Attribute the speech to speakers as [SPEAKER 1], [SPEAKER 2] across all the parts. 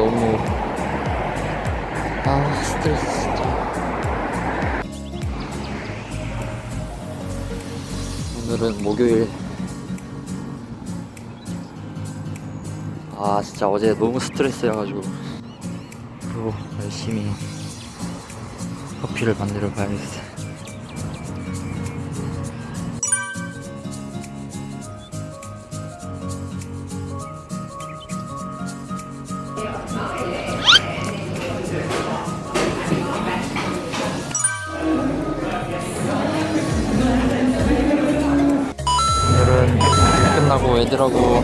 [SPEAKER 1] 너무 스트레스 진짜. 오늘은 목요일. 진짜 어제 너무 스트레스여가지고 또 열심히 커피를 만들어 봐야겠어요. 오늘은 끝나고 애들하고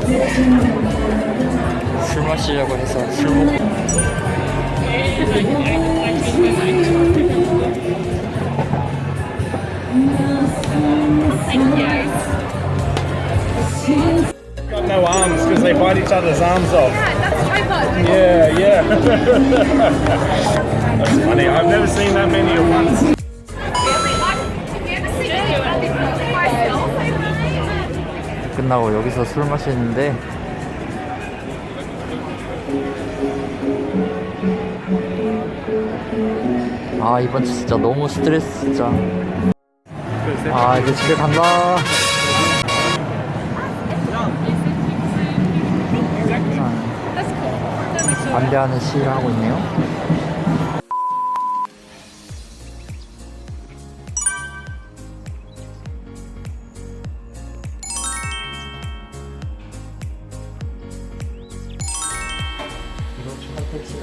[SPEAKER 1] 술 마시려고 해서 술 먹고.
[SPEAKER 2] Got no arms because they bite each other's arms off.
[SPEAKER 3] That's tripe.
[SPEAKER 2] Yeah. That's funny. I've never seen that many at once.
[SPEAKER 1] 끝나고 여기서 술 마시는데 이번 주 진짜 너무 스트레스 진짜. 이제 집에 간다. 반대하는 시위를 하고 있네요. 이거 초반 택시는